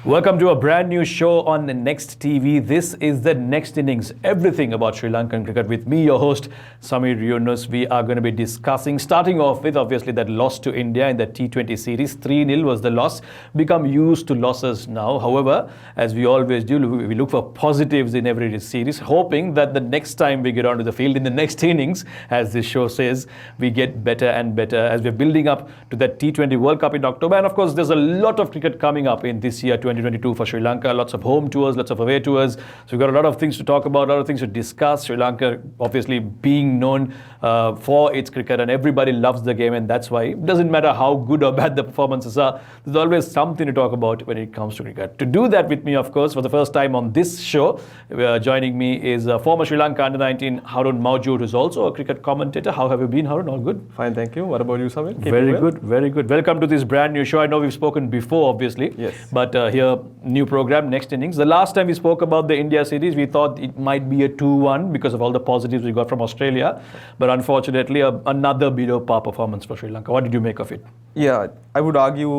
Welcome to a brand new show on NexTV. This is the Next Innings, everything about Sri Lankan cricket with me, your host, Samir Yoonus. We are going to be discussing, starting off with obviously that loss to India in the T20 series. 3-0 was the loss. Become used to losses now. However, as we always do, we look for positives in every series, hoping that the next time we get onto the field in the next innings, as this show says, we get better and better as we're building up to that T20 World Cup in October. And of course, there's a lot of cricket coming up in this year, 2022 for Sri Lanka. Lots of home tours, lots of away tours. So we've got a lot of things to talk about, a lot of things to discuss. Sri Lanka obviously being known for its cricket, and everybody loves the game, and that's why it doesn't matter how good or bad the performances are, there's always something to talk about when it comes to cricket. To do that with me, of course, for the first time on this show, joining me is former Sri Lanka under-19 Haroon Mowjood, who's also a cricket commentator. How have you been, Haroon? All good? Fine, thank you. What about you, Samir? Very good, very good. Welcome to this brand new show. I know we've spoken before, obviously. Yes. But here, new program, Next Innings. The last time we spoke about the India series, we thought it might be a 2-1 because of all the positives we got from Australia. But unfortunately, another below par performance for Sri Lanka. What did you make of it? Yeah, I would argue,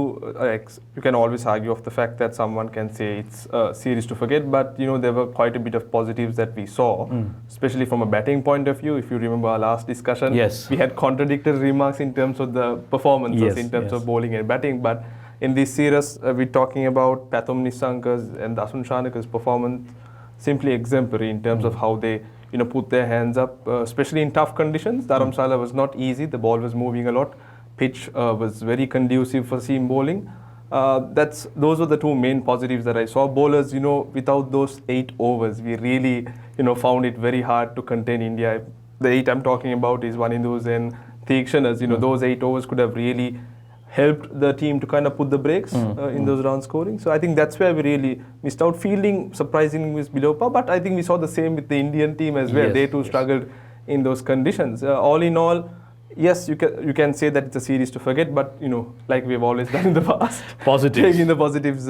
you can always argue of the fact that someone can say it's a series to forget, but there were quite a bit of positives that we saw, especially from a batting point of view. If you remember our last discussion, yes, we had contradictory remarks in terms of the performances, in terms of bowling and batting, but in this series, we're talking about Pathum Nissanka's and Dasun Shanaka's performance simply exemplary in terms of how they put their hands up, especially in tough conditions. Dharamsala was not easy. The ball was moving a lot. Pitch was very conducive for seam bowling. Those were the two main positives that I saw. Bowlers, without those 8 overs, we really, found it very hard to contain India. The 8 I'm talking about is Wanindus and Theekshanas. Those 8 overs could have really helped the team to kind of put the brakes in those round scoring. So I think that's where we really missed out. Fielding surprisingly was below par, but I think we saw the same with the Indian team as well. They too struggled in those conditions. All in all, yes, you can say that it's a series to forget, but like we've always done in the past, positives, taking the positives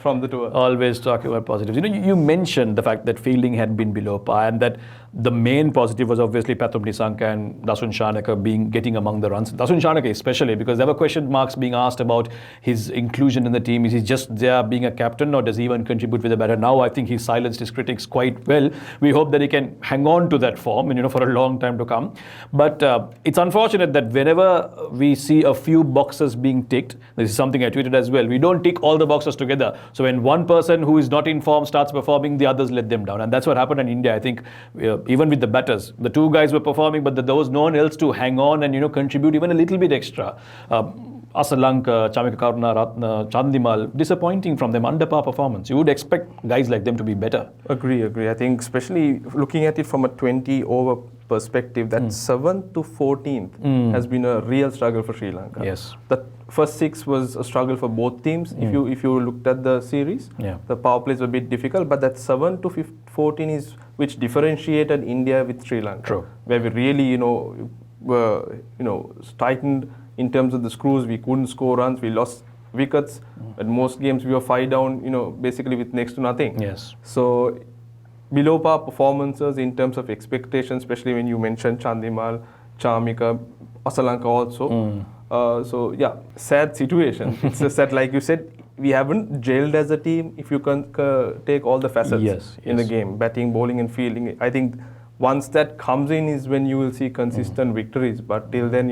from the tour. Always talking about positives. You mentioned the fact that fielding had been below par, and that the main positive was obviously Pathum Nissanka and Dasun Shanaka getting among the runs. Dasun Shanaka especially, because there were question marks being asked about his inclusion in the team. Is he just there being a captain, or does he even contribute with a batter? Now I think he silenced his critics quite well. We hope that he can hang on to that form, for a long time to come. But it's unfortunate that whenever we see a few boxes being ticked, this is something I tweeted as well, we don't tick all the boxes together. So when one person who is not in form starts performing, the others let them down. And that's what happened in India. I think even with the batters, the two guys were performing, but there was no one else to hang on and contribute even a little bit extra. Asalanka, Chamika Karuna, Ratna, Chandimal, disappointing from them, under par performance. You would expect guys like them to be better. Agree. I think especially looking at it from a 20-over perspective, that 7th to 14th has been a real struggle for Sri Lanka. Yes. The first 6 was a struggle for both teams. If you looked at the series, the power plays were a bit difficult, but that 7 to 14 is which differentiated India with Sri Lanka. True. Where we really, were, tightened in terms of the screws. We couldn't score runs. We lost wickets. At most games, we were 5 down, basically with next to nothing. Yes. So, below par performances in terms of expectations, especially when you mentioned Chandimal, Chamika, Asalanka also. So, yeah, sad situation. It's just that, like you said, we haven't gelled as a team if you can take all the facets in the game, batting, bowling and fielding. I think once that comes in is when you will see consistent victories. But till then,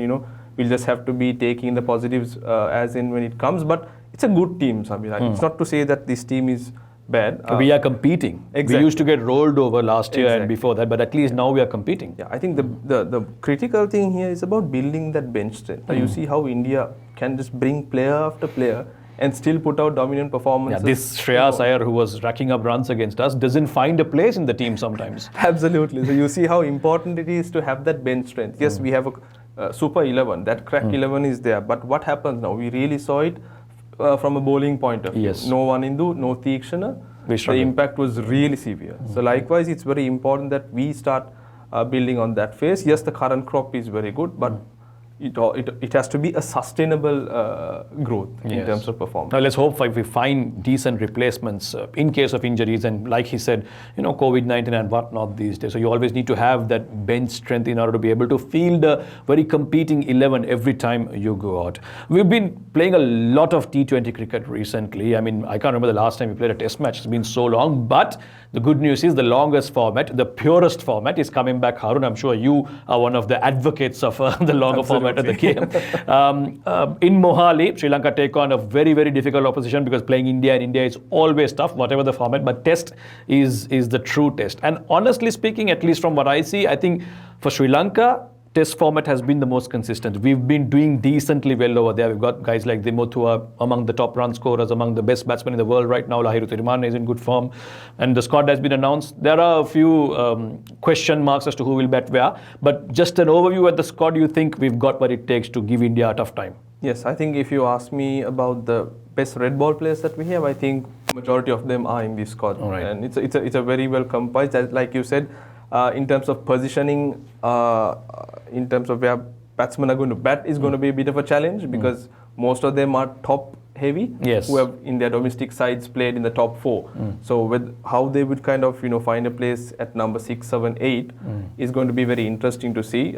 we'll just have to be taking the positives as in when it comes. But it's a good team, Samir. It's not to say that this team is bad. We are competing. Exactly. We used to get rolled over last year and before that, but at least now we are competing. Yeah, I think the critical thing here is about building that bench strength. You see how India can just bring player after player and still put out dominant performances. Yeah, this Shreyas Iyer, who was racking up runs against us, doesn't find a place in the team sometimes. Absolutely. So you see how important it is to have that bench strength. Yes, we have a Super 11. That crack 11 is there. But what happens now? We really saw it from a bowling point of view. Yes. No Wanindu, no Theekshana. The impact was really severe. So likewise, it's very important that we start building on that phase. Yes, the current crop is very good, but it has to be a sustainable growth in terms of performance. Now let's hope we find decent replacements in case of injuries, and like he said, COVID-19 and whatnot these days. So you always need to have that bench strength in order to be able to field a very competing 11 every time you go out. We've been playing a lot of T20 cricket recently. I mean, I can't remember the last time we played a test match. It's been so long, but the good news is the longest format, the purest format is coming back, Haroon. I'm sure you are one of the advocates of the longer format of the game. In Mohali, Sri Lanka take on a very, very difficult opposition because playing India in India is always tough, whatever the format, but test is the true test. And honestly speaking, at least from what I see, I think for Sri Lanka, test format has been the most consistent. We've been doing decently well over there. We've got guys like Dimuth who are among the top run scorers, among the best batsmen in the world right now. Lahiru Thirumanne is in good form. And the squad has been announced. There are a few question marks as to who will bat where. But just an overview at the squad, do you think we've got what it takes to give India a tough time? Yes, I think if you ask me about the best red ball players that we have, I think majority of them are in this squad. All right. And it's a very well compiled, like you said. In terms of positioning, in terms of where batsmen are going to bat is going to be a bit of a challenge because most of them are top heavy, who have in their domestic sides played in the top 4. So with how they would kind of find a place at number 6, 7, 8 is going to be very interesting to see.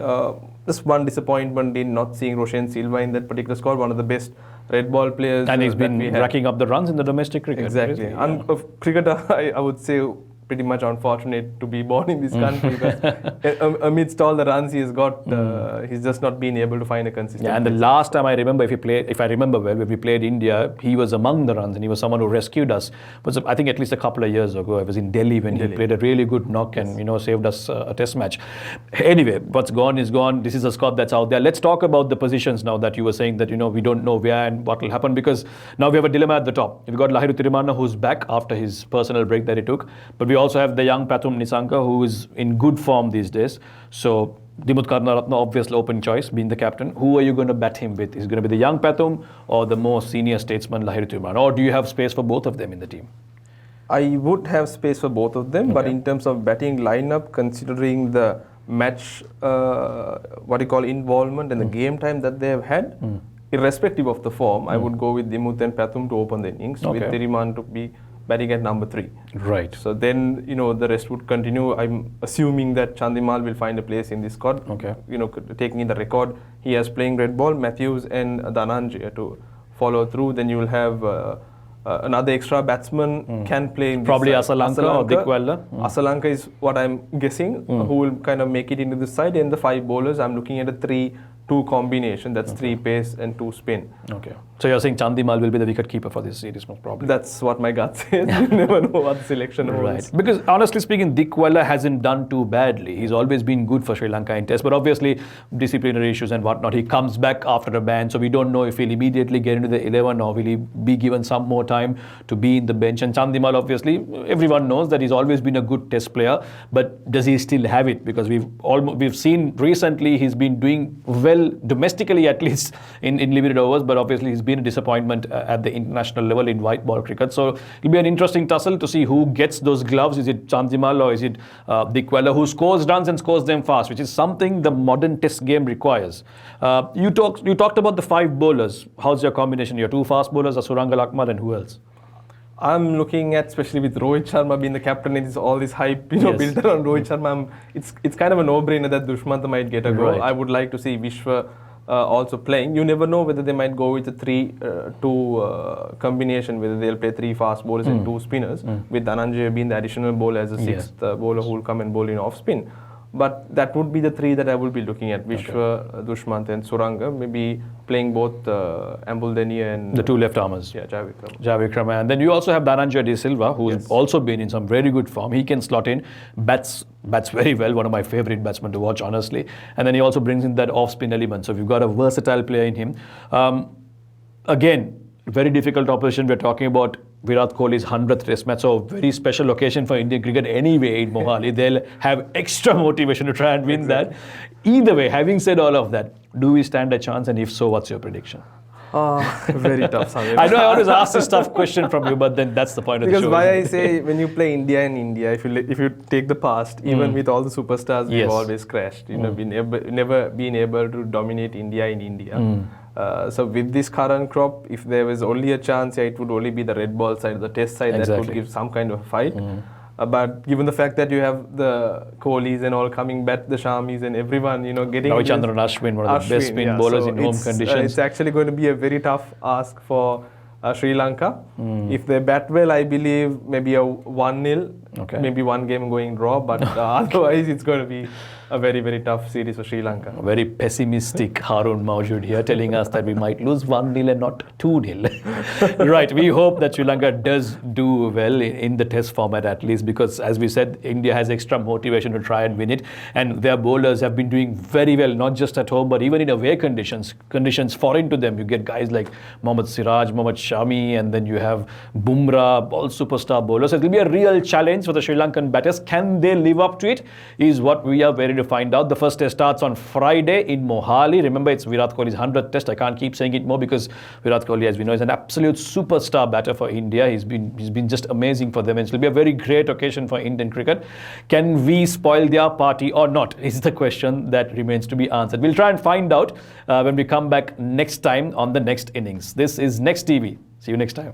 Just one disappointment in not seeing Roshan Silva in that particular squad, one of the best red ball players. And he's been racking up the runs in the domestic cricket. Exactly. And of cricketer, I would say pretty much unfortunate to be born in this country because amidst all the runs he has got, he's just not been able to find a consistent. Yeah, and the last time I remember, if I remember well, when we played India, he was among the runs and he was someone who rescued us. But I think at least a couple of years ago, I was in Delhi when he played a really good knock and saved us a test match. Anyway, what's gone is gone. This is a squad that's out there. Let's talk about the positions now that you were saying that we don't know where and what will happen, because now we have a dilemma at the top. We've got Lahiru Thirumanne, who's back after his personal break that he took, but we also have the young Pathum Nissanka, who is in good form these days. So Dimuth Karunaratne, obviously open choice, being the captain. Who are you going to bat him with? Is it going to be the young Pathum or the more senior statesman Lahiru Thirumanne? Or do you have space for both of them in the team? I would have space for both of them, but in terms of batting lineup, considering the match, involvement and the game time that they have had, irrespective of the form, I would go with Dimuth and Pathum to open the innings, with Thirumanne to be batting at number 3. Right. So then, the rest would continue. I'm assuming that Chandimal will find a place in this squad. Taking in the record, he has playing red ball, Matthews and Dhananjaya to follow through. Then you will have another extra batsman can play in probably this side. Asalanka or Dickwella. Asalanka is what I'm guessing, who will kind of make it into this side. And the 5 bowlers, I'm looking at a 3-2 combination. That's 3 pace and 2 spin. Okay. So you're saying Chandimal will be the wicket keeper for this series, most probably. That's what my gut says. You never know what the selection holds. Right. Because honestly speaking, Dickwella hasn't done too badly. He's always been good for Sri Lanka in Test, but obviously disciplinary issues and whatnot. He comes back after a ban, so we don't know if he'll immediately get into the 11 or will he be given some more time to be in the bench. And Chandimal, obviously, everyone knows that he's always been a good Test player, but does he still have it? Because we've seen recently he's been doing well domestically, at least in limited overs, but obviously he's been a disappointment at the international level in white ball cricket. So it'll be an interesting tussle to see who gets those gloves. Is it Chandimal or is it Dickwella, who scores runs and scores them fast, which is something the modern Test game requires. You talked about the 5 bowlers. How's your combination? Your 2 fast bowlers, Surangal Akmal, and who else? I'm looking at, especially with Rohit Sharma being the captain, it's all this hype built around Rohit Sharma. It's kind of a no-brainer that Dushmantha might get a go. I would like to see Vishwa also playing. You never know whether they might go with a 3-2 combination, whether they'll play 3 fast bowlers and 2 spinners, with Dhananjaya being the additional bowler as a 6th bowler who will come and bowl in off spin. But that would be the 3 that I will be looking at: Vishwa, Dushmantha and Suranga. Maybe playing both Ambuldeniya and the 2 left armers. Yeah, Javikrama. And then you also have Dhananjaya De Silva, who's also been in some very good form. He can slot in, bats very well, one of my favorite batsmen to watch, honestly. And then he also brings in that off-spin element. So we've got a versatile player in him. Again, very difficult opposition. We're talking about Virat Kohli's 100th Test match, so very special occasion for Indian cricket anyway in Mohali. They'll have extra motivation to try and win that. Either way, having said all of that, do we stand a chance, and if so, what's your prediction? Very tough, Samir. I know I always ask this tough question from you, but then that's the point of the Because show. why I say when you play India in India, if you take the past, even with all the superstars, we've always crashed. You know, we never been able to dominate India in India. So with this current crop, if there was only a chance, it would only be the red ball side, the test side that would give some kind of a fight. But given the fact that you have the Kohlis and all coming back, the Shamis and everyone, you know, getting Ravichandran Ashwin, one of the best spin bowlers in home conditions. It's actually going to be a very tough ask for Sri Lanka. If they bat well, I believe maybe a 1-0, maybe one game going draw, but otherwise it's going to be a very, very tough series for Sri Lanka. Very pessimistic Haroon Mowjood here telling us that we might lose 1-0 and not 2-0. Right, we hope that Sri Lanka does do well in the test format at least, because as we said, India has extra motivation to try and win it, and their bowlers have been doing very well, not just at home but even in away conditions foreign to them. You get guys like Mohammad Siraj, Mohammad Shami, and then you have Bumrah, all superstar bowlers. So it will be a real challenge for the Sri Lankan batters. Can they live up to it is what we are very to find out. The first test starts on Friday in Mohali. Remember, it's Virat Kohli's 100th test. I can't keep saying it more because Virat Kohli, as we know, is an absolute superstar batter for India. He's been just amazing for them, and it will be a very great occasion for Indian cricket. Can we spoil their party or not is the question that remains to be answered. We'll try and find out when we come back next time on the next innings. This is NexTV. See you next time.